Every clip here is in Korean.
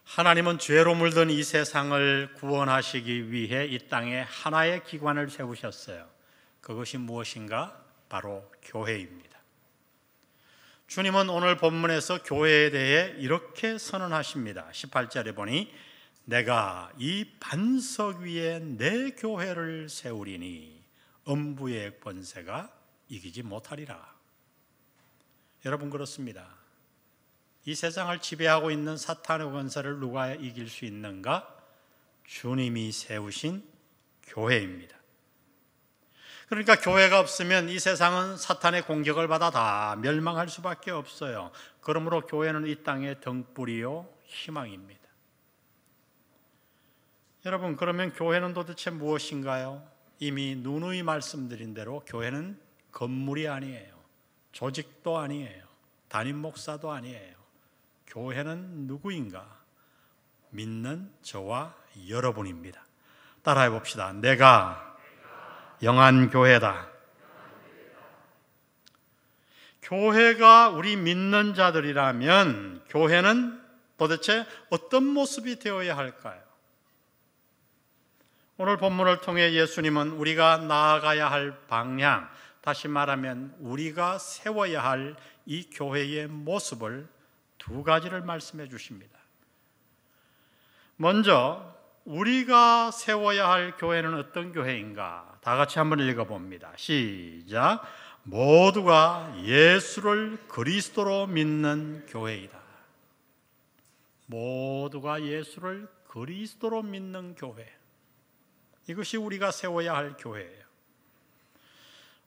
하나님은 죄로 물든 이 세상을 구원하시기 위해 이 땅에 하나의 기관을 세우셨어요. 그것이 무엇인가? 바로 교회입니다. 주님은 오늘 본문에서 교회에 대해 이렇게 선언하십니다. 18절에 보니 내가 이 반석 위에 내 교회를 세우리니 음부의 권세가 이기지 못하리라. 여러분, 그렇습니다. 이 세상을 지배하고 있는 사탄의 권세를 누가 이길 수 있는가? 주님이 세우신 교회입니다. 그러니까 교회가 없으면 이 세상은 사탄의 공격을 받아 다 멸망할 수밖에 없어요. 그러므로 교회는 이 땅의 등불이요 희망입니다. 여러분, 그러면 교회는 도대체 무엇인가요? 이미 누누이 말씀드린 대로 교회는 건물이 아니에요. 조직도 아니에요. 담임 목사도 아니에요. 교회는 누구인가? 믿는 저와 여러분입니다. 따라해 봅시다. 내가 영한 교회다. 교회가 우리 믿는 자들이라면 교회는 도대체 어떤 모습이 되어야 할까요? 오늘 본문을 통해 예수님은 우리가 나아가야 할 방향, 다시 말하면 우리가 세워야 할 이 교회의 모습을 두 가지를 말씀해 주십니다. 먼저 우리가 세워야 할 교회는 어떤 교회인가? 다 같이 한번 읽어봅니다. 시작. 모두가 예수를 그리스도로 믿는 교회이다. 모두가 예수를 그리스도로 믿는 교회. 이것이 우리가 세워야 할 교회예요.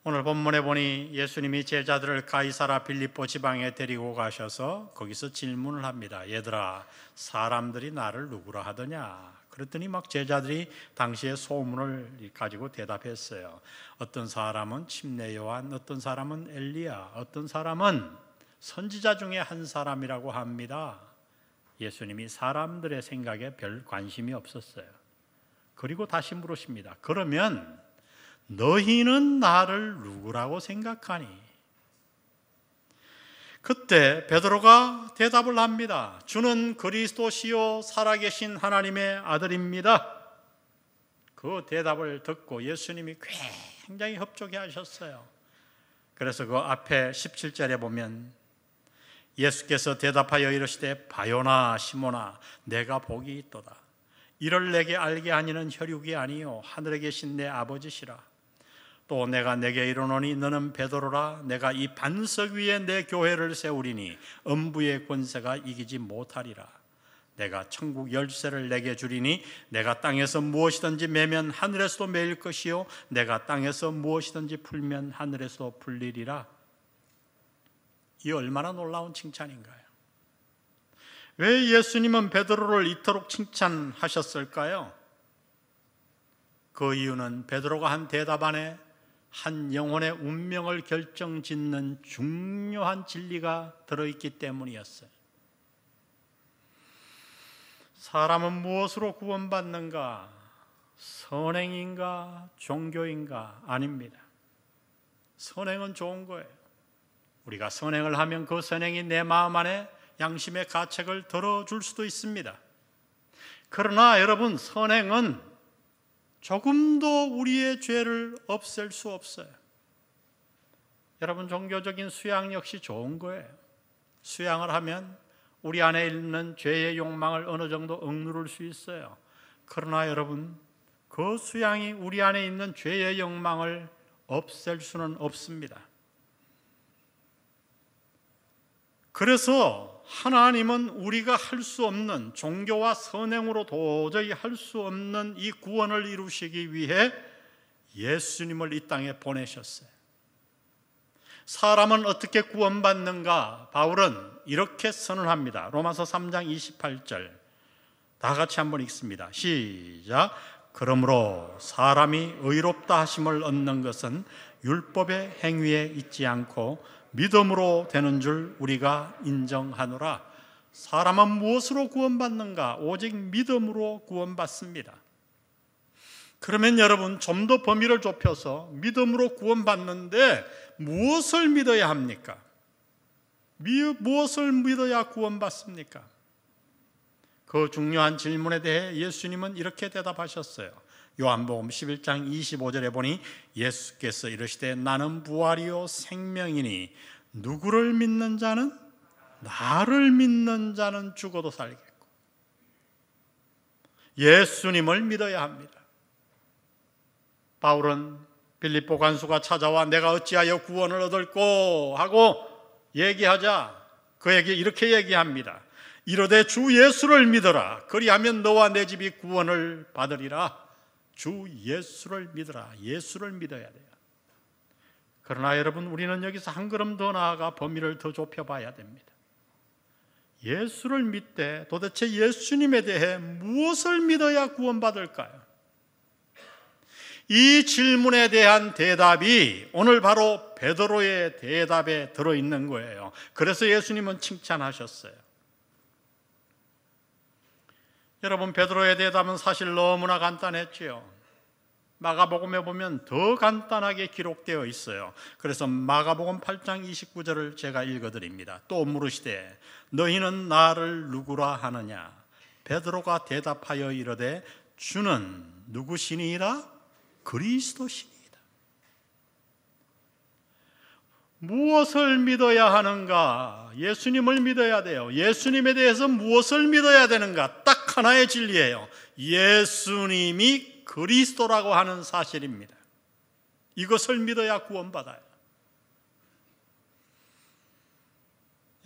오늘 본문에 보니 예수님이 제자들을 가이사라 빌립보 지방에 데리고 가셔서 거기서 질문을 합니다. 얘들아, 사람들이 나를 누구라 하더냐? 그랬더니 막 제자들이 당시의 소문을 가지고 대답했어요. 어떤 사람은 침례 요한, 어떤 사람은 엘리야, 어떤 사람은 선지자 중에 한 사람이라고 합니다. 예수님이 사람들의 생각에 별 관심이 없었어요. 그리고 다시 물으십니다. 그러면 너희는 나를 누구라고 생각하니? 그때 베드로가 대답을 합니다. 주는 그리스도시요 살아계신 하나님의 아들입니다. 그 대답을 듣고 예수님이 굉장히 협조해 하셨어요. 그래서 그 앞에 17절에 보면 예수께서 대답하여 이르시되 바요나 시모나 내가 복이 있도다. 이를 내게 알게 하니는 혈육이 아니요 하늘에 계신 내 아버지시라. 또 내가 내게 이르노니 너는 베드로라. 내가 이 반석 위에 내 교회를 세우리니 음부의 권세가 이기지 못하리라. 내가 천국 열쇠를 내게 주리니 내가 땅에서 무엇이든지 매면 하늘에서도 매일 것이요 내가 땅에서 무엇이든지 풀면 하늘에서도 풀리리라. 이 얼마나 놀라운 칭찬인가요? 왜 예수님은 베드로를 이토록 칭찬하셨을까요? 그 이유는 베드로가 한 대답 안에 한 영혼의 운명을 결정짓는 중요한 진리가 들어있기 때문이었어요. 사람은 무엇으로 구원받는가? 선행인가? 종교인가? 아닙니다. 선행은 좋은 거예요. 우리가 선행을 하면 그 선행이 내 마음 안에 양심의 가책을 덜어줄 수도 있습니다. 그러나 여러분, 선행은 조금도 우리의 죄를 없앨 수 없어요. 여러분, 종교적인 수양 역시 좋은 거예요. 수양을 하면 우리 안에 있는 죄의 욕망을 어느 정도 억누를 수 있어요. 그러나 여러분, 그 수양이 우리 안에 있는 죄의 욕망을 없앨 수는 없습니다. 그래서 하나님은 우리가 할 수 없는, 종교와 선행으로 도저히 할 수 없는 이 구원을 이루시기 위해 예수님을 이 땅에 보내셨어요. 사람은 어떻게 구원받는가? 바울은 이렇게 선언합니다. 로마서 3장 28절 다 같이 한번 읽습니다. 시작. 그러므로 사람이 의롭다 하심을 얻는 것은 율법의 행위에 있지 않고 믿음으로 되는 줄 우리가 인정하노라. 사람은 무엇으로 구원받는가? 오직 믿음으로 구원받습니다. 그러면 여러분, 좀 더 범위를 좁혀서 믿음으로 구원받는데 무엇을 믿어야 합니까? 무엇을 믿어야 구원받습니까? 그 중요한 질문에 대해 예수님은 이렇게 대답하셨어요. 요한복음 11장 25절에 보니 예수께서 이르시되 나는 부활이요 생명이니 누구를 믿는 자는 나를 믿는 자는 죽어도 살겠고, 예수님을 믿어야 합니다. 바울은 빌립보 간수가 찾아와 내가 어찌하여 구원을 얻을꼬 하고 얘기하자 그에게 이렇게 얘기합니다. 이르되 주 예수를 믿어라. 그리하면 너와 내 집이 구원을 받으리라. 주 예수를 믿어라. 예수를 믿어야 돼요. 그러나 여러분, 우리는 여기서 한 걸음 더 나아가 범위를 더 좁혀봐야 됩니다. 예수를 믿되 도대체 예수님에 대해 무엇을 믿어야 구원받을까요? 이 질문에 대한 대답이 오늘 바로 베드로의 대답에 들어있는 거예요. 그래서 예수님은 칭찬하셨어요. 여러분, 베드로의 대답은 사실 너무나 간단했지요. 마가복음에 보면 더 간단하게 기록되어 있어요. 그래서 마가복음 8장 29절을 제가 읽어드립니다. 또 물으시되 너희는 나를 누구라 하느냐? 베드로가 대답하여 이르되 주는 누구시니이다? 그리스도시니이다. 무엇을 믿어야 하는가? 예수님을 믿어야 돼요. 예수님에 대해서 무엇을 믿어야 되는가? 딱 하나의 진리예요. 예수님이 그리스도라고 하는 사실입니다. 이것을 믿어야 구원받아요.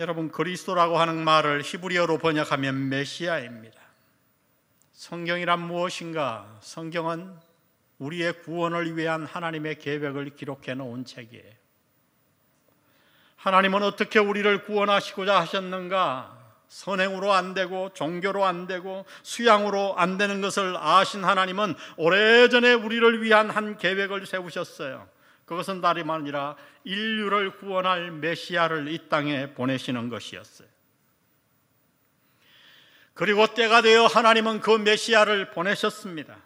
여러분, 그리스도라고 하는 말을 히브리어로 번역하면 메시아입니다. 성경이란 무엇인가? 성경은 우리의 구원을 위한 하나님의 계획을 기록해 놓은 책이에요. 하나님은 어떻게 우리를 구원하시고자 하셨는가? 선행으로 안 되고 종교로 안 되고 수양으로 안 되는 것을 아신 하나님은 오래전에 우리를 위한 한 계획을 세우셨어요. 그것은 다름 아니라 인류를 구원할 메시아를 이 땅에 보내시는 것이었어요. 그리고 때가 되어 하나님은 그 메시아를 보내셨습니다.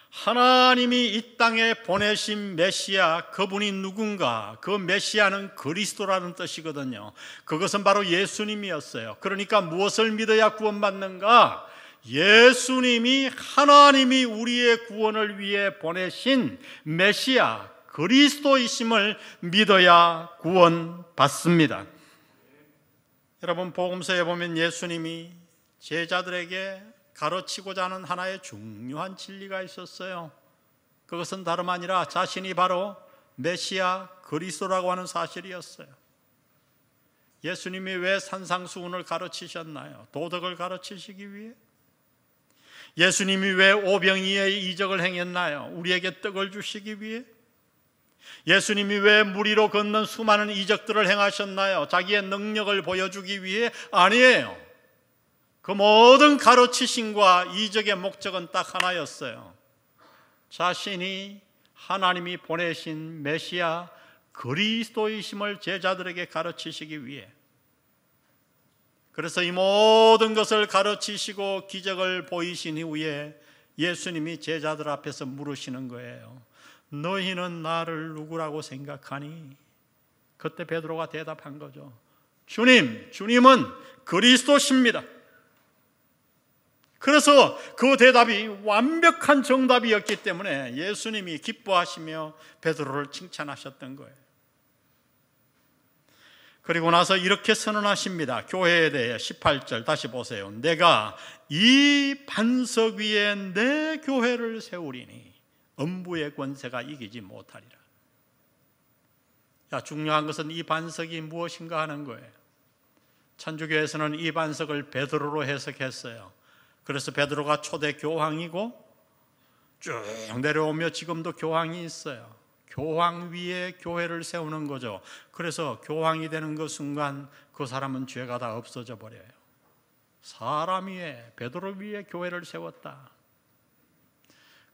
하나님이 이 땅에 보내신 메시아, 그분이 누군가? 그 메시아는 그리스도라는 뜻이거든요. 그것은 바로 예수님이었어요. 그러니까 무엇을 믿어야 구원받는가? 예수님이 하나님이 우리의 구원을 위해 보내신 메시아 그리스도이심을 믿어야 구원받습니다. 여러분, 복음서에 보면 예수님이 제자들에게 가르치고자 하는 하나의 중요한 진리가 있었어요. 그것은 다름 아니라 자신이 바로 메시아 그리스도라고 하는 사실이었어요. 예수님이 왜 산상수훈을 가르치셨나요? 도덕을 가르치시기 위해? 예수님이 왜 오병이의 이적을 행했나요? 우리에게 떡을 주시기 위해? 예수님이 왜 물 위로 걷는 수많은 이적들을 행하셨나요? 자기의 능력을 보여주기 위해? 아니에요. 그 모든 가르치심과 이적의 목적은 딱 하나였어요. 자신이 하나님이 보내신 메시아 그리스도이심을 제자들에게 가르치시기 위해. 그래서 이 모든 것을 가르치시고 기적을 보이신 이후에 예수님이 제자들 앞에서 물으시는 거예요. 너희는 나를 누구라고 생각하니? 그때 베드로가 대답한 거죠. 주님은 그리스도십니다. 그래서 그 대답이 완벽한 정답이었기 때문에 예수님이 기뻐하시며 베드로를 칭찬하셨던 거예요. 그리고 나서 이렇게 선언하십니다. 교회에 대해 18절 다시 보세요. 내가 이 반석 위에 내 교회를 세우리니 음부의 권세가 이기지 못하리라. 중요한 것은 이 반석이 무엇인가 하는 거예요. 천주교에서는 이 반석을 베드로로 해석했어요. 그래서 베드로가 초대 교황이고 쭉 내려오며 지금도 교황이 있어요. 교황 위에 교회를 세우는 거죠. 그래서 교황이 되는 그 순간 그 사람은 죄가 다 없어져 버려요. 사람 위에, 베드로 위에 교회를 세웠다.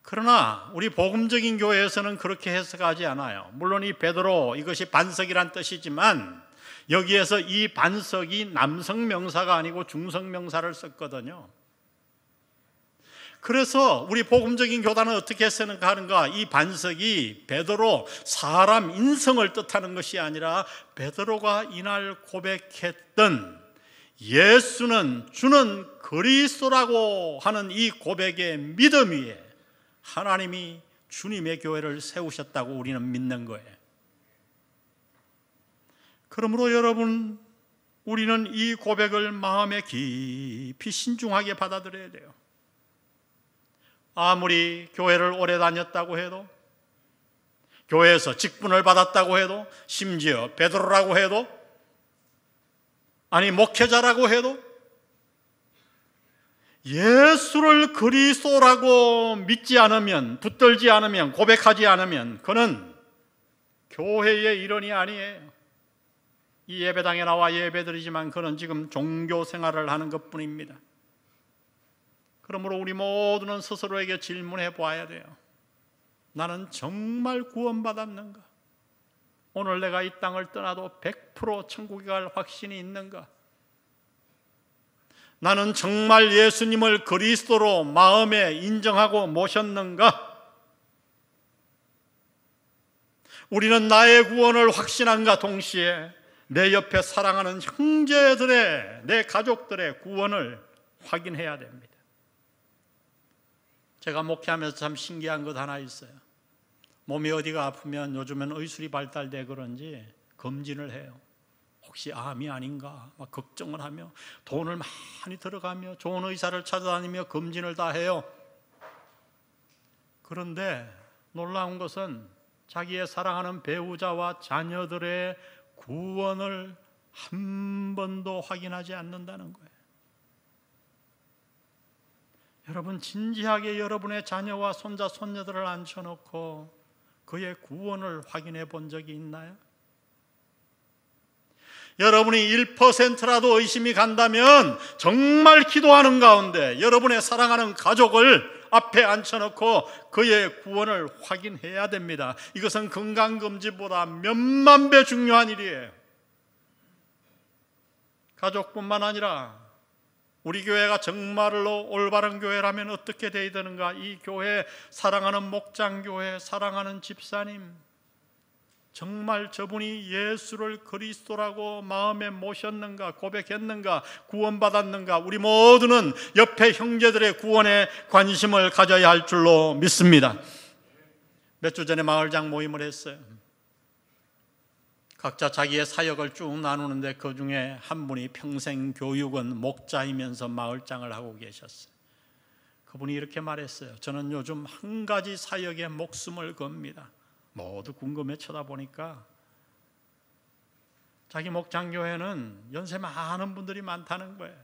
그러나 우리 복음적인 교회에서는 그렇게 해석하지 않아요. 물론 이 베드로, 이것이 반석이란 뜻이지만 여기에서 이 반석이 남성 명사가 아니고 중성 명사를 썼거든요. 그래서 우리 복음적인 교단은 어떻게 생각하는가? 이 반석이 베드로 사람 인성을 뜻하는 것이 아니라 베드로가 이날 고백했던 예수는 주는 그리스도라고 하는 이 고백의 믿음 위에 하나님이 주님의 교회를 세우셨다고 우리는 믿는 거예요. 그러므로 여러분, 우리는 이 고백을 마음에 깊이 신중하게 받아들여야 돼요. 아무리 교회를 오래 다녔다고 해도, 교회에서 직분을 받았다고 해도, 심지어 베드로라고 해도, 아니 목회자라고 해도, 예수를 그리스도라고 믿지 않으면, 붙들지 않으면, 고백하지 않으면 그는 교회의 일원이 아니에요. 이 예배당에 나와 예배드리지만 그는 지금 종교 생활을 하는 것뿐입니다. 그러므로 우리 모두는 스스로에게 질문해 보아야 돼요. 나는 정말 구원받았는가? 오늘 내가 이 땅을 떠나도 100% 천국에 갈 확신이 있는가? 나는 정말 예수님을 그리스도로 마음에 인정하고 모셨는가? 우리는 나의 구원을 확신한가 동시에 내 옆에 사랑하는 형제들의, 내 가족들의 구원을 확인해야 됩니다. 제가 목회하면서 참 신기한 것 하나 있어요. 몸이 어디가 아프면 요즘엔 의술이 발달돼 그런지 검진을 해요. 혹시 암이 아닌가 막 걱정을 하며 돈을 많이 들어가며 좋은 의사를 찾아다니며 검진을 다 해요. 그런데 놀라운 것은 자기의 사랑하는 배우자와 자녀들의 구원을 한 번도 확인하지 않는다는 거예요. 여러분, 진지하게 여러분의 자녀와 손자, 손녀들을 앉혀놓고 그의 구원을 확인해 본 적이 있나요? 여러분이 1%라도 의심이 간다면 정말 기도하는 가운데 여러분의 사랑하는 가족을 앞에 앉혀놓고 그의 구원을 확인해야 됩니다. 이것은 건강검진보다 몇만 배 중요한 일이에요. 가족뿐만 아니라 우리 교회가 정말로 올바른 교회라면 어떻게 되어야 되는가? 이 교회, 사랑하는 목장교회, 사랑하는 집사님, 정말 저분이 예수를 그리스도라고 마음에 모셨는가, 고백했는가, 구원받았는가? 우리 모두는 옆에 형제들의 구원에 관심을 가져야 할 줄로 믿습니다. 몇 주 전에 마을장 모임을 했어요. 각자 자기의 사역을 쭉 나누는데 그 중에 한 분이 평생 교육은 목자이면서 마을장을 하고 계셨어요. 그분이 이렇게 말했어요. 저는 요즘 한 가지 사역에 목숨을 겁니다. 모두 궁금해 쳐다보니까 자기 목장교회는 연세 많은 분들이 많다는 거예요.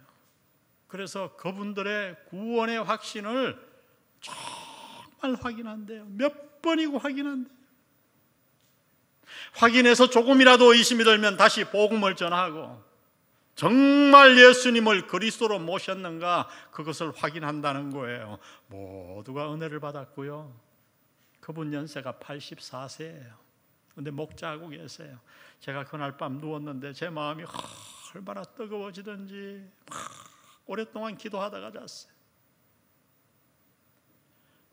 그래서 그분들의 구원의 확신을 정말 확인한대요. 몇 번이고 확인한대요. 확인해서 조금이라도 의심이 들면 다시 복음을 전하고 정말 예수님을 그리스도로 모셨는가 그것을 확인한다는 거예요. 모두가 은혜를 받았고요. 그분 연세가 84세예요. 그런데 목자하고 계세요. 제가 그날 밤 누웠는데 제 마음이 얼마나 뜨거워지든지 오랫동안 기도하다가 잤어요.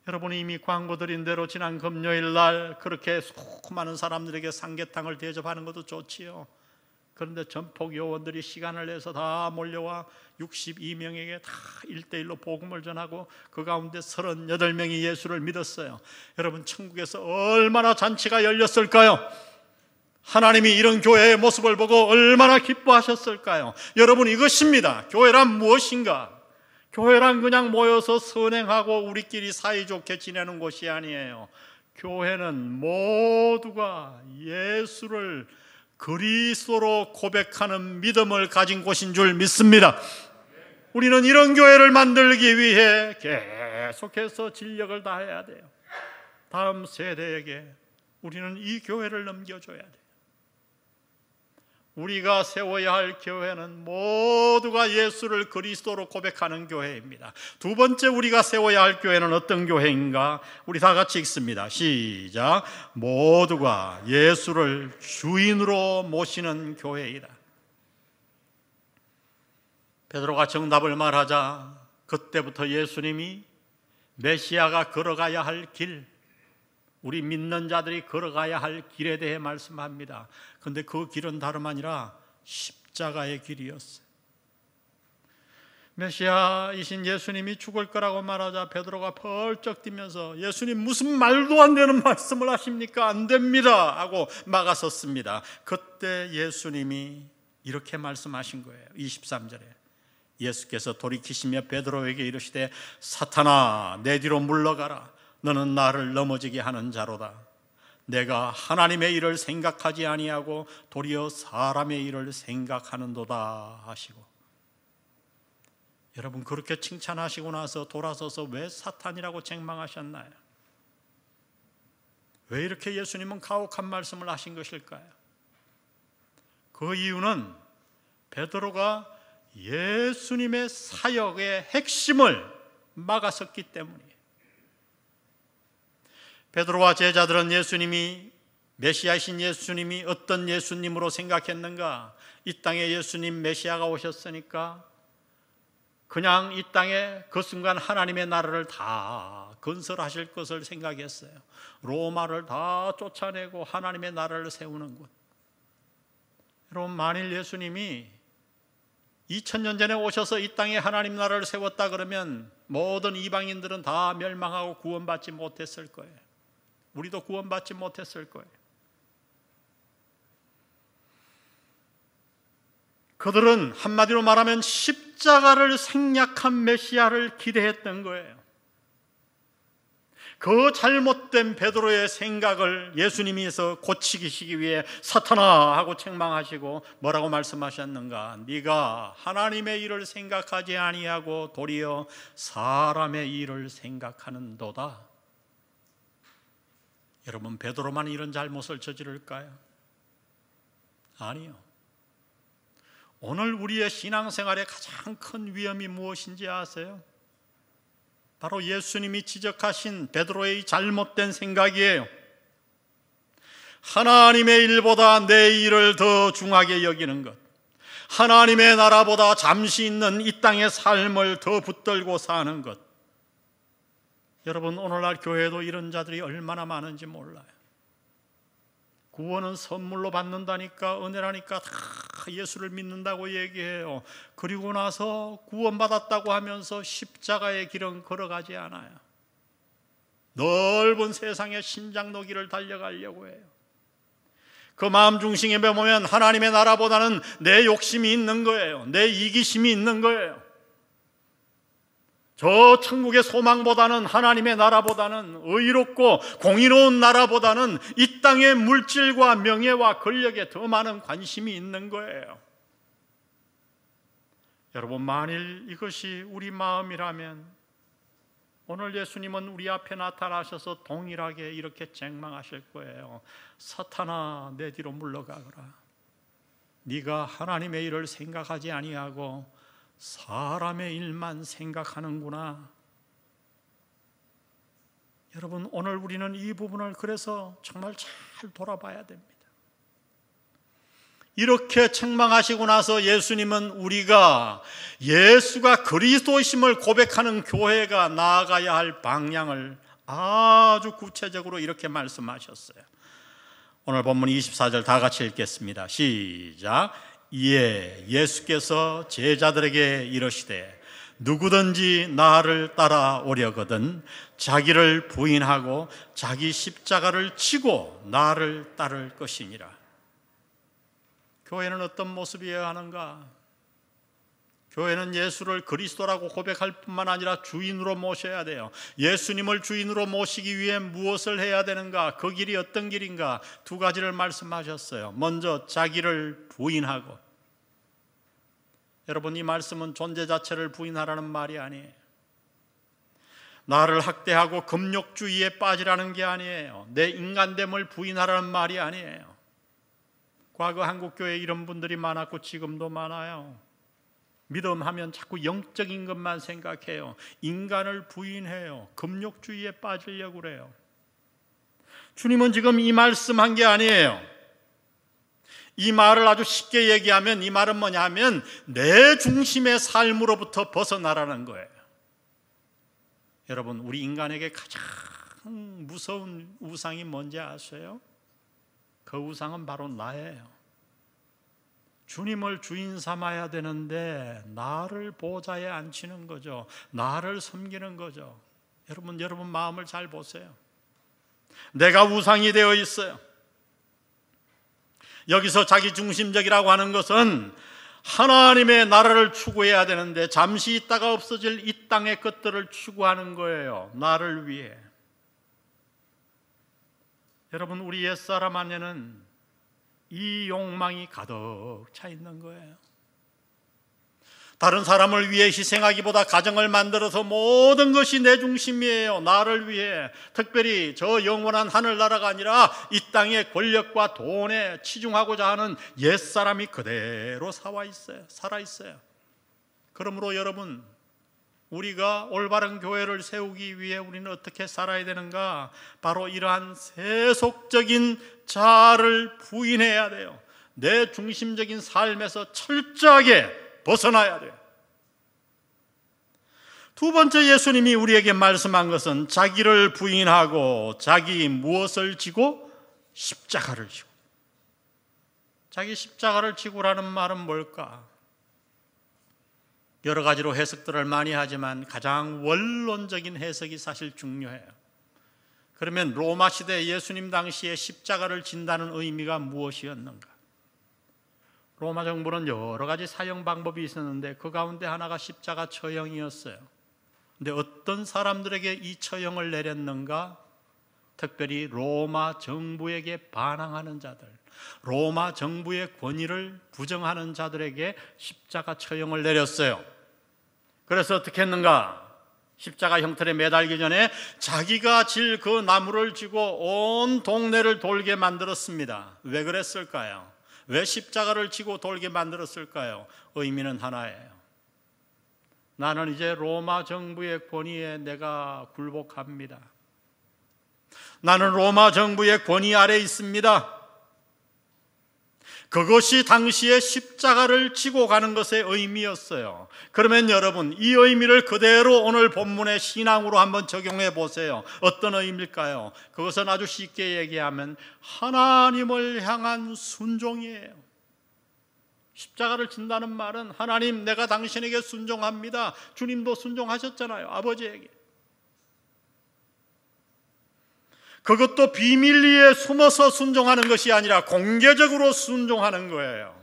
여러분이 이미 광고 드린 대로 지난 금요일 날 그렇게 수많은 사람들에게 삼계탕을 대접하는 것도 좋지요. 그런데 전폭 요원들이 시간을 내서 다 몰려와 62명에게 다 1대1로 복음을 전하고 그 가운데 38명이 예수를 믿었어요. 여러분, 천국에서 얼마나 잔치가 열렸을까요? 하나님이 이런 교회의 모습을 보고 얼마나 기뻐하셨을까요? 여러분, 이것입니다. 교회란 무엇인가? 교회란 그냥 모여서 선행하고 우리끼리 사이좋게 지내는 곳이 아니에요. 교회는 모두가 예수를 그리스도로 고백하는 믿음을 가진 곳인 줄 믿습니다. 우리는 이런 교회를 만들기 위해 계속해서 진력을 다해야 돼요. 다음 세대에게 우리는 이 교회를 넘겨줘야 돼요. 우리가 세워야 할 교회는 모두가 예수를 그리스도로 고백하는 교회입니다. 두 번째 우리가 세워야 할 교회는 어떤 교회인가? 우리 다 같이 읽습니다. 시작. 모두가 예수를 주인으로 모시는 교회이다. 베드로가 정답을 말하자 그때부터 예수님이 메시아가 걸어가야 할 길, 우리 믿는 자들이 걸어가야 할 길에 대해 말씀합니다. 그런데 그 길은 다름 아니라 십자가의 길이었어요. 메시아이신 예수님이 죽을 거라고 말하자 베드로가 벌쩍 뛰면서 예수님 무슨 말도 안 되는 말씀을 하십니까? 안 됩니다 하고 막아섰습니다. 그때 예수님이 이렇게 말씀하신 거예요. 23절에 예수께서 돌이키시며 베드로에게 이르시되 사탄아 내 뒤로 물러가라. 너는 나를 넘어지게 하는 자로다. 내가 하나님의 일을 생각하지 아니하고 도리어 사람의 일을 생각하는도다 하시고, 여러분 그렇게 칭찬하시고 나서 돌아서서 왜 사탄이라고 책망하셨나요? 왜 이렇게 예수님은 가혹한 말씀을 하신 것일까요? 그 이유는 베드로가 예수님의 사역의 핵심을 막아섰기 때문이에요. 베드로와 제자들은 예수님이 메시아이신 예수님이 어떤 예수님으로 생각했는가? 이 땅에 예수님 메시아가 오셨으니까 그냥 이 땅에 그 순간 하나님의 나라를 다 건설하실 것을 생각했어요. 로마를 다 쫓아내고 하나님의 나라를 세우는 것. 여러분 만일 예수님이 2000년 전에 오셔서 이 땅에 하나님 나라를 세웠다 그러면 모든 이방인들은 다 멸망하고 구원받지 못했을 거예요. 우리도 구원받지 못했을 거예요. 그들은 한마디로 말하면 십자가를 생략한 메시아를 기대했던 거예요. 그 잘못된 베드로의 생각을 예수님께서 고치시기 위해 사탄아 하고 책망하시고 뭐라고 말씀하셨는가? 네가 하나님의 일을 생각하지 아니하고 도리어 사람의 일을 생각하는도다. 여러분 베드로만 이런 잘못을 저지를까요? 아니요. 오늘 우리의 신앙생활의 가장 큰 위험이 무엇인지 아세요? 바로 예수님이 지적하신 베드로의 잘못된 생각이에요. 하나님의 일보다 내 일을 더 중하게 여기는 것, 하나님의 나라보다 잠시 있는 이 땅의 삶을 더 붙들고 사는 것. 여러분 오늘날 교회에도 이런 자들이 얼마나 많은지 몰라요. 구원은 선물로 받는다니까, 은혜라니까 다 예수를 믿는다고 얘기해요. 그리고 나서 구원받았다고 하면서 십자가의 길은 걸어가지 않아요. 넓은 세상의 신장로 길을 달려가려고 해요. 그 마음 중심에 보면 하나님의 나라보다는 내 욕심이 있는 거예요. 내 이기심이 있는 거예요. 저 천국의 소망보다는, 하나님의 나라보다는, 의롭고 공의로운 나라보다는 이 땅의 물질과 명예와 권력에 더 많은 관심이 있는 거예요. 여러분 만일 이것이 우리 마음이라면 오늘 예수님은 우리 앞에 나타나셔서 동일하게 이렇게 책망하실 거예요. 사탄아 내 뒤로 물러가거라. 네가 하나님의 일을 생각하지 아니하고 사람의 일만 생각하는구나. 여러분 오늘 우리는 이 부분을 그래서 정말 잘 돌아봐야 됩니다. 이렇게 책망하시고 나서 예수님은 우리가 예수가 그리스도이심을 고백하는 교회가 나아가야 할 방향을 아주 구체적으로 이렇게 말씀하셨어요. 오늘 본문 24절 다 같이 읽겠습니다. 시작. 이에 예수께서 제자들에게 이르시되 누구든지 나를 따라오려거든 자기를 부인하고 자기 십자가를 지고 나를 따를 것이니라. 교회는 어떤 모습이어야 하는가? 교회는 예수를 그리스도라고 고백할 뿐만 아니라 주인으로 모셔야 돼요. 예수님을 주인으로 모시기 위해 무엇을 해야 되는가? 그 길이 어떤 길인가? 두 가지를 말씀하셨어요. 먼저 자기를 부인하고. 여러분 이 말씀은 존재 자체를 부인하라는 말이 아니에요. 나를 학대하고 금욕주의에 빠지라는 게 아니에요. 내 인간됨을 부인하라는 말이 아니에요. 과거 한국교회에 이런 분들이 많았고 지금도 많아요. 믿음하면 자꾸 영적인 것만 생각해요. 인간을 부인해요. 금욕주의에 빠지려고 그래요. 주님은 지금 이 말씀한 게 아니에요. 이 말을 아주 쉽게 얘기하면 이 말은 뭐냐면 내 중심의 삶으로부터 벗어나라는 거예요. 여러분 우리 인간에게 가장 무서운 우상이 뭔지 아세요? 그 우상은 바로 나예요. 주님을 주인 삼아야 되는데 나를 보좌에 앉히는 거죠. 나를 섬기는 거죠. 여러분 마음을 잘 보세요. 내가 우상이 되어 있어요. 여기서 자기중심적이라고 하는 것은 하나님의 나라를 추구해야 되는데 잠시 있다가 없어질 이 땅의 것들을 추구하는 거예요. 나를 위해. 여러분, 우리 옛사람 안에는 이 욕망이 가득 차 있는 거예요. 다른 사람을 위해 희생하기보다 가정을 만들어서 모든 것이 내 중심이에요. 나를 위해. 특별히 저 영원한 하늘나라가 아니라 이 땅의 권력과 돈에 치중하고자 하는 옛사람이 그대로 살아 있어요. 그러므로 여러분, 우리가 올바른 교회를 세우기 위해 우리는 어떻게 살아야 되는가? 바로 이러한 세속적인 자아를 부인해야 돼요. 내 중심적인 삶에서 철저하게 벗어나야 돼요. 두 번째, 예수님이 우리에게 말씀한 것은 자기를 부인하고 자기 무엇을 지고? 십자가를 지고. 자기 십자가를 지고라는 말은 뭘까? 여러 가지로 해석들을 많이 하지만 가장 원론적인 해석이 사실 중요해요. 그러면 로마 시대 예수님 당시에 십자가를 진다는 의미가 무엇이었는가? 로마 정부는 여러 가지 사형 방법이 있었는데 그 가운데 하나가 십자가 처형이었어요. 근데 어떤 사람들에게 이 처형을 내렸는가? 특별히 로마 정부에게 반항하는 자들, 로마 정부의 권위를 부정하는 자들에게 십자가 처형을 내렸어요. 그래서 어떻게 했는가? 십자가 형틀에 매달기 전에 자기가 질 그 나무를 쥐고 온 동네를 돌게 만들었습니다. 왜 그랬을까요? 왜 십자가를 지고 돌게 만들었을까요? 의미는 하나예요. 나는 이제 로마 정부의 권위에 내가 굴복합니다. 나는 로마 정부의 권위 아래 있습니다. 그것이 당시에 십자가를 지고 가는 것의 의미였어요. 그러면 여러분, 이 의미를 그대로 오늘 본문의 신앙으로 한번 적용해 보세요. 어떤 의미일까요? 그것은 아주 쉽게 얘기하면 하나님을 향한 순종이에요. 십자가를 진다는 말은 하나님, 내가 당신에게 순종합니다. 주님도 순종하셨잖아요, 아버지에게. 그것도 비밀리에 숨어서 순종하는 것이 아니라 공개적으로 순종하는 거예요.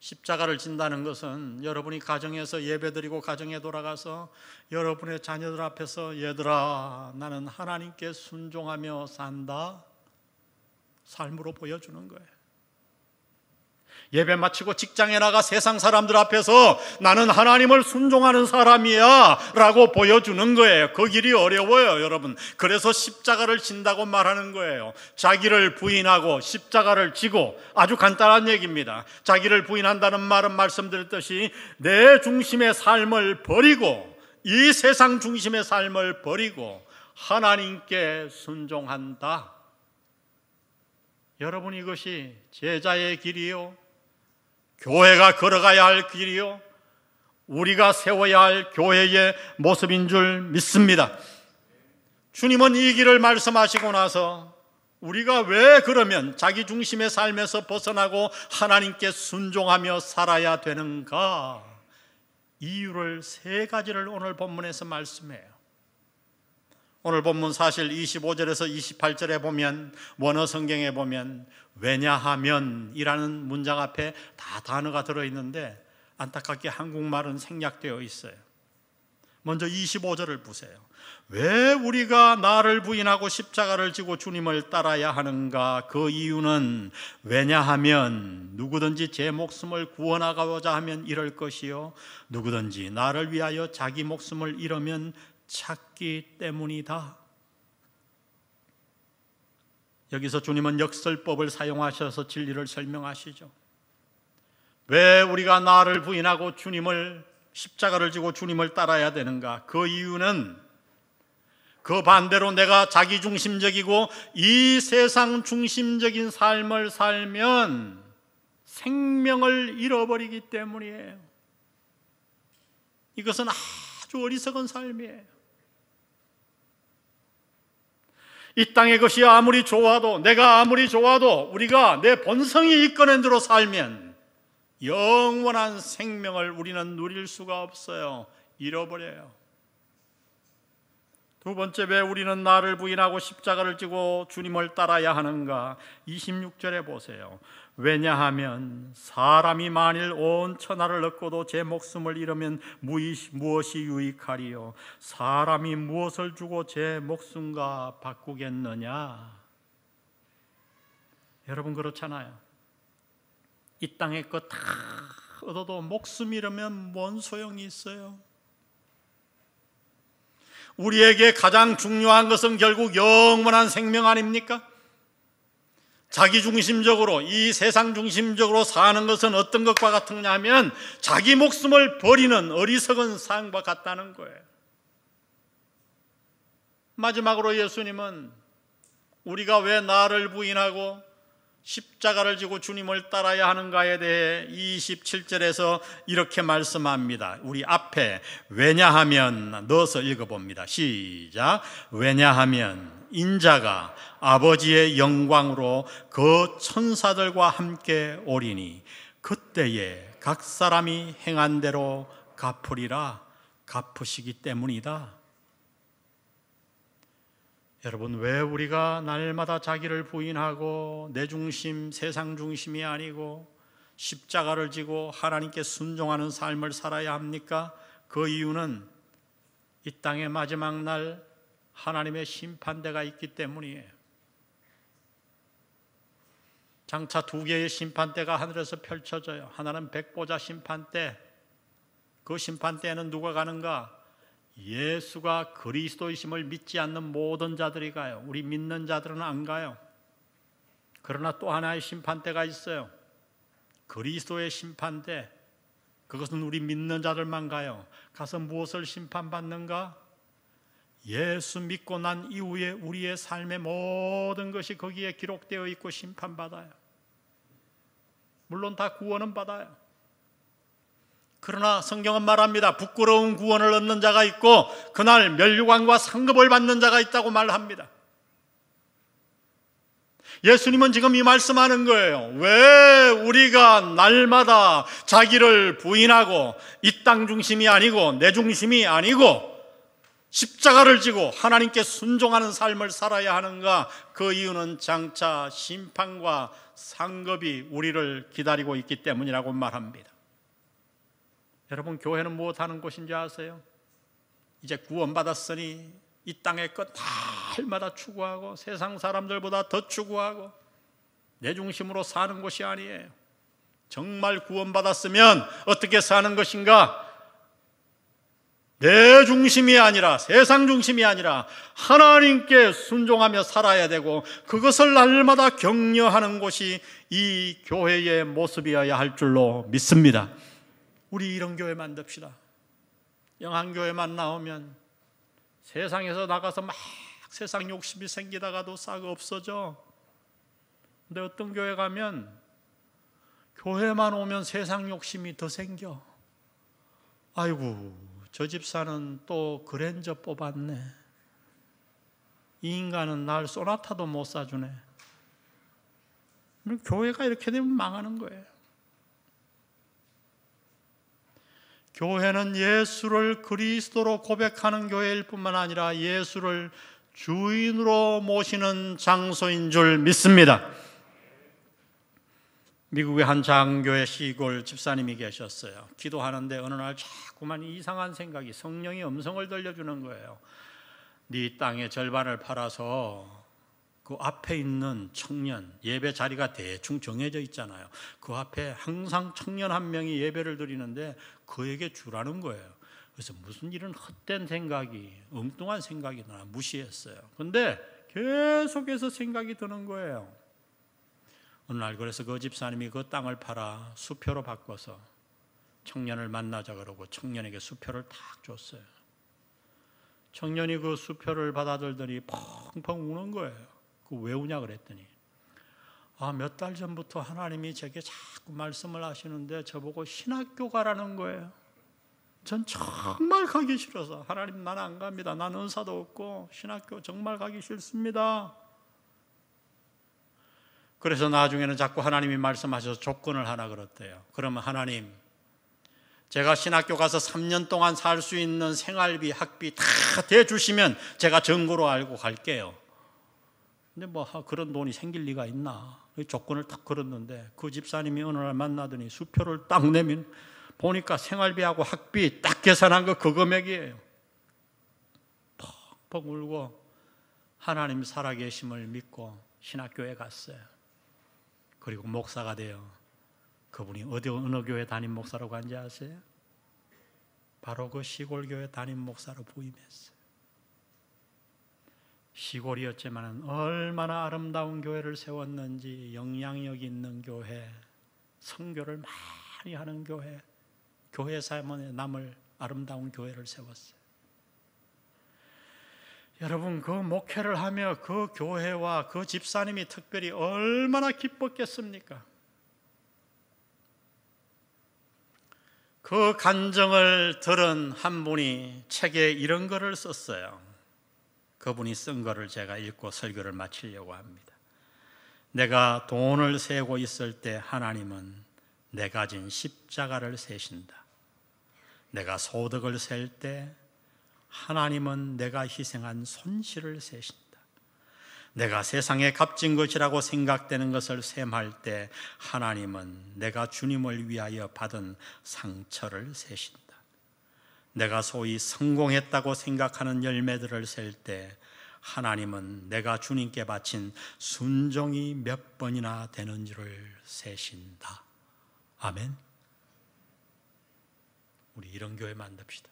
십자가를 진다는 것은 여러분이 가정에서 예배드리고 가정에 돌아가서 여러분의 자녀들 앞에서 얘들아, 나는 하나님께 순종하며 산다, 삶으로 보여주는 거예요. 예배 마치고 직장에 나가 세상 사람들 앞에서 나는 하나님을 순종하는 사람이야 라고 보여주는 거예요. 그 길이 어려워요, 여러분. 그래서 십자가를 진다고 말하는 거예요. 자기를 부인하고 십자가를 지고, 아주 간단한 얘기입니다. 자기를 부인한다는 말은 말씀드렸듯이 내 중심의 삶을 버리고, 이 세상 중심의 삶을 버리고 하나님께 순종한다. 여러분, 이것이 제자의 길이요, 교회가 걸어가야 할 길이요, 우리가 세워야 할 교회의 모습인 줄 믿습니다. 주님은 이 길을 말씀하시고 나서 우리가 왜 그러면 자기 중심의 삶에서 벗어나고 하나님께 순종하며 살아야 되는가? 이유를 세 가지를 오늘 본문에서 말씀해요. 오늘 본문 사실 25절에서 28절에 보면, 원어 성경에 보면 왜냐하면 이라는 문장 앞에 다 단어가 들어있는데 안타깝게 한국말은 생략되어 있어요. 먼저 25절을 보세요. 왜 우리가 나를 부인하고 십자가를 지고 주님을 따라야 하는가? 그 이유는 왜냐하면 누구든지 제 목숨을 구원하고자 하면 잃을 것이요, 누구든지 나를 위하여 자기 목숨을 잃으면 찾기 때문이다. 여기서 주님은 역설법을 사용하셔서 진리를 설명하시죠. 왜 우리가 나를 부인하고 주님을, 십자가를 지고 주님을 따라야 되는가? 그 이유는 그 반대로 내가 자기중심적이고 이 세상 중심적인 삶을 살면 생명을 잃어버리기 때문이에요. 이것은 아주 어리석은 삶이에요. 이 땅의 것이 아무리 좋아도, 내가 아무리 좋아도 우리가 내 본성이 이끌어낸 대로 살면 영원한 생명을 우리는 누릴 수가 없어요. 잃어버려요. 두 번째, 왜 우리는 나를 부인하고 십자가를 지고 주님을 따라야 하는가? 26절에 보세요. 왜냐하면 사람이 만일 온 천하를 얻고도 제 목숨을 잃으면 무엇이 유익하리요? 사람이 무엇을 주고 제 목숨과 바꾸겠느냐? 여러분, 그렇잖아요. 이 땅의 것 다 얻어도 목숨 잃으면 뭔 소용이 있어요? 우리에게 가장 중요한 것은 결국 영원한 생명 아닙니까? 자기중심적으로, 이 세상 중심적으로 사는 것은 어떤 것과 같으냐 하면 자기 목숨을 버리는 어리석은 삶과 같다는 거예요. 마지막으로 예수님은 우리가 왜 나를 부인하고 십자가를 지고 주님을 따라야 하는가에 대해 27절에서 이렇게 말씀합니다. 우리 앞에 왜냐하면 넣어서 읽어봅니다. 시작. 왜냐하면 인자가 아버지의 영광으로 그 천사들과 함께 오리니 그때에 각 사람이 행한 대로 갚으리라. 갚으시기 때문이다. 여러분, 왜 우리가 날마다 자기를 부인하고 내 중심, 세상 중심이 아니고 십자가를 지고 하나님께 순종하는 삶을 살아야 합니까? 그 이유는 이 땅의 마지막 날 하나님의 심판대가 있기 때문이에요. 장차 두 개의 심판대가 하늘에서 펼쳐져요. 하나는 백보자 심판대. 그 심판대에는 누가 가는가? 예수가 그리스도이심을 믿지 않는 모든 자들이 가요. 우리 믿는 자들은 안 가요. 그러나 또 하나의 심판대가 있어요. 그리스도의 심판대. 그것은 우리 믿는 자들만 가요. 가서 무엇을 심판받는가? 예수 믿고 난 이후에 우리의 삶의 모든 것이 거기에 기록되어 있고 심판받아요. 물론 다 구원은 받아요. 그러나 성경은 말합니다. 부끄러운 구원을 얻는 자가 있고 그날 멸류관과 상급을 받는 자가 있다고 말합니다. 예수님은 지금 이 말씀하는 거예요. 왜 우리가 날마다 자기를 부인하고 이 땅 중심이 아니고 내 중심이 아니고 십자가를 지고 하나님께 순종하는 삶을 살아야 하는가? 그 이유는 장차 심판과 상급이 우리를 기다리고 있기 때문이라고 말합니다. 여러분, 교회는 무엇하는 곳인지 아세요? 이제 구원받았으니 이 땅의 것 날마다 추구하고 세상 사람들보다 더 추구하고 내 중심으로 사는 곳이 아니에요. 정말 구원받았으면 어떻게 사는 것인가? 내 중심이 아니라, 세상 중심이 아니라 하나님께 순종하며 살아야 되고 그것을 날마다 격려하는 곳이 이 교회의 모습이어야 할 줄로 믿습니다. 우리 이런 교회 만듭시다. 영안교회만 나오면 세상에서 나가서 막 세상 욕심이 생기다가도 싹 없어져. 근데 어떤 교회 가면 교회만 오면 세상 욕심이 더 생겨. 아이고, 저 집사는 또 그랜저 뽑았네. 이 인간은 날 소나타도 못 사주네. 교회가 이렇게 되면 망하는 거예요. 교회는 예수를 그리스도로 고백하는 교회일 뿐만 아니라 예수를 주인으로 모시는 장소인 줄 믿습니다. 미국의 한 장교회 시골 집사님이 계셨어요. 기도하는데 어느 날 자꾸만 이상한 생각이, 성령이 음성을 들려주는 거예요. 네 땅의 절반을 팔아서 그 앞에 있는 청년, 예배 자리가 대충 정해져 있잖아요. 그 앞에 항상 청년 한 명이 예배를 드리는데 그에게 주라는 거예요. 그래서 무슨 이런 헛된 생각이, 엉뚱한 생각이 나 무시했어요. 근데 계속해서 생각이 드는 거예요. 어느 날 그래서 그 집사님이 그 땅을 팔아 수표로 바꿔서 청년을 만나자 그러고 청년에게 수표를 탁 줬어요. 청년이 그 수표를 받아들더니 펑펑 우는 거예요. 그 왜 우냐 그랬더니 몇 달 전부터 하나님이 제게 자꾸 말씀을 하시는데 저보고 신학교 가라는 거예요. 전 정말 가기 싫어서 하나님 나는 안 갑니다. 나는 은사도 없고 신학교 정말 가기 싫습니다. 그래서 나중에는 자꾸 하나님이 말씀하셔서 조건을 하나 걸었대요. 그러면 하나님, 제가 신학교 가서 3년 동안 살 수 있는 생활비, 학비 다 대주시면 제가 전고로 알고 갈게요. 근데 뭐 그런 돈이 생길 리가 있나? 조건을 딱 걸었는데 그 집사님이 어느 날 만나더니 수표를 딱 내면 보니까 생활비하고 학비 딱 계산한 거 그 금액이에요. 펑펑 울고 하나님 살아계심을 믿고 신학교에 갔어요. 그리고 목사가 돼요. 그분이 어느 교회 담임 목사라고 한지 아세요? 바로 그 시골교회 담임 목사로 부임했어요. 시골이었지만 얼마나 아름다운 교회를 세웠는지, 영향력 있는 교회, 선교를 많이 하는 교회, 교회 사문에 남을 아름다운 교회를 세웠어요. 여러분, 그 목회를 하며 그 교회와 그 집사님이 특별히 얼마나 기뻤겠습니까? 그 간증을 들은 한 분이 책에 이런 글을 썼어요. 그분이 쓴 글을 제가 읽고 설교를 마치려고 합니다. 내가 돈을 세고 있을 때 하나님은 내가 진 십자가를 세신다. 내가 소득을 셀 때 하나님은 내가 희생한 손실을 세신다. 내가 세상에 값진 것이라고 생각되는 것을 셈할 때 하나님은 내가 주님을 위하여 받은 상처를 세신다. 내가 소위 성공했다고 생각하는 열매들을 셀 때 하나님은 내가 주님께 바친 순종이 몇 번이나 되는지를 세신다. 아멘. 우리 이런 교회 만듭시다.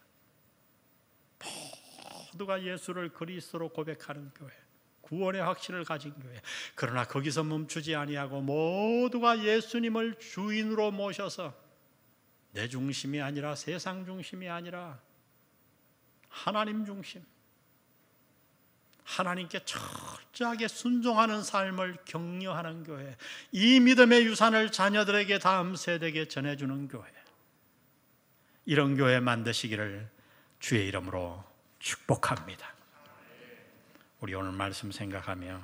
모두가 예수를 그리스도로 고백하는 교회, 구원의 확신을 가진 교회. 그러나 거기서 멈추지 아니하고 모두가 예수님을 주인으로 모셔서 내 중심이 아니라 세상 중심이 아니라 하나님 중심, 하나님께 철저하게 순종하는 삶을 격려하는 교회, 이 믿음의 유산을 자녀들에게 다음 세대에게 전해주는 교회, 이런 교회 만드시기를 주의 이름으로 축복합니다. 우리 오늘 말씀 생각하며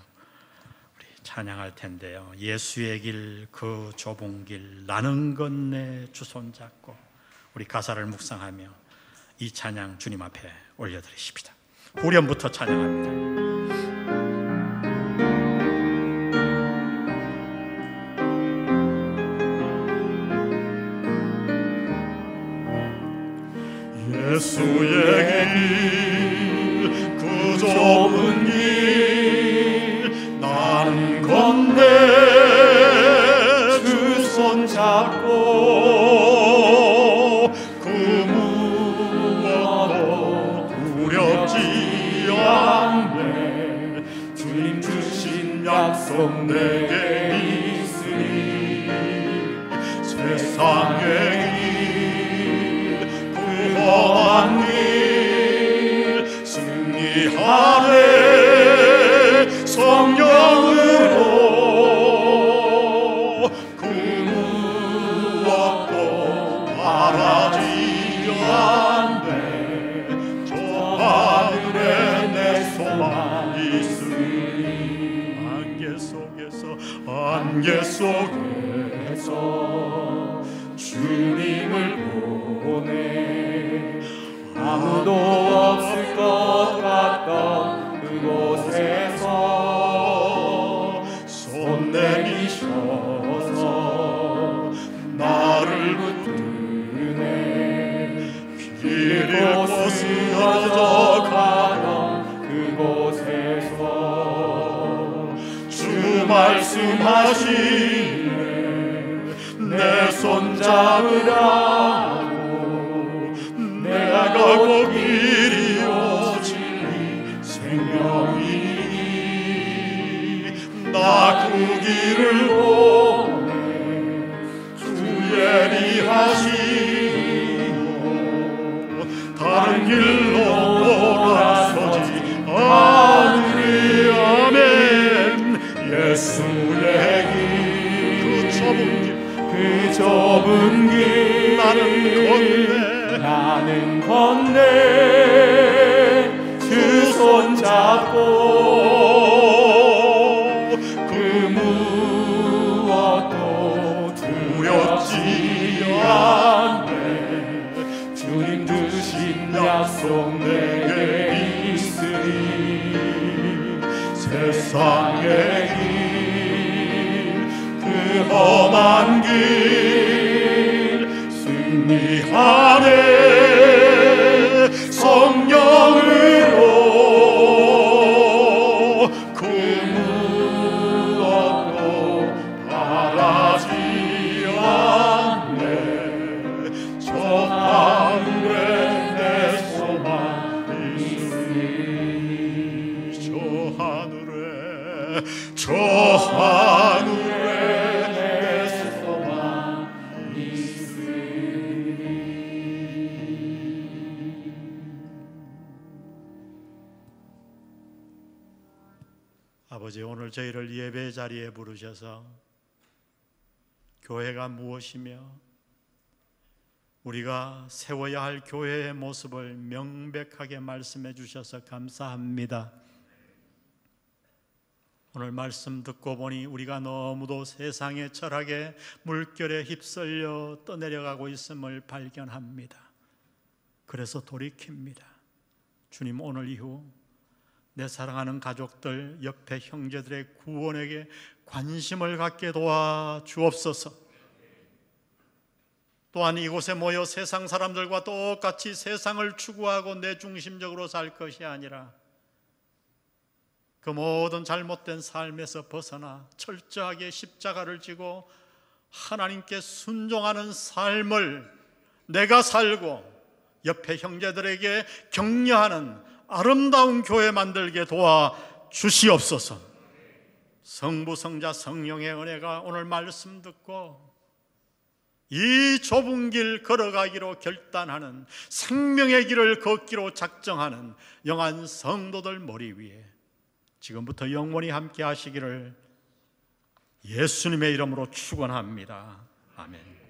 우리 찬양할 텐데요. 예수의 길 그 좁은 길 나는 건네 주 손잡고, 우리 가사를 묵상하며 이 찬양 주님 앞에 올려드리십시다. 후렴부터 찬양합니다. 예수의 길 그 좁은 길 나는 건네 주 손잡고 그 무엇도 두렵지 않네. 주님 주신 약속 내게 있으니 세상의 구원한 길 승리하네 성령으로 그 무엇도 바라지 않네. 저 하늘에 내 소망 있으니 안개 속에서 주님을 보내. 아무도 없을 것 같던 그곳에서 손 내미셔서 나를 붙드네. 길을 쓰러져 가던 그곳에서 주 말씀하시네. 내 손 잡으라고 내가 곧 길이요 진리 생명이니 나 그 길을 보내. 주 예비하시고 다른 길로 돌아서지 않으리. 아멘. 예수의 길 그 좁은 길 나는 건네 나는 건네 주 손잡고 그 무엇도 두렵지 않네. 주님 주신 약속 내게 있으니 세상의 길 그 험한 길 승리하네. 성령으로 그 무엇도 바라지 않네. 저 하늘에 내 소망이 있으니 저 하늘에 아버지, 오늘 저희를 예배 자리에 부르셔서 교회가 무엇이며 우리가 세워야 할 교회의 모습을 명백하게 말씀해 주셔서 감사합니다. 오늘 말씀 듣고 보니 우리가 너무도 세상의 철학에 물결에 휩쓸려 떠내려가고 있음을 발견합니다. 그래서 돌이킵니다. 주님, 오늘 이후 내 사랑하는 가족들, 옆에 형제들의 구원에게 관심을 갖게 도와 주옵소서. 또한 이곳에 모여 세상 사람들과 똑같이 세상을 추구하고 내 중심적으로 살 것이 아니라 그 모든 잘못된 삶에서 벗어나 철저하게 십자가를 지고 하나님께 순종하는 삶을 내가 살고 옆에 형제들에게 격려하는 아름다운 교회 만들게 도와 주시옵소서. 성부, 성자, 성령의 은혜가 오늘 말씀 듣고 이 좁은 길 걸어가기로 결단하는, 생명의 길을 걷기로 작정하는 영한 성도들 머리 위에 지금부터 영원히 함께 하시기를 예수님의 이름으로 축원합니다. 아멘.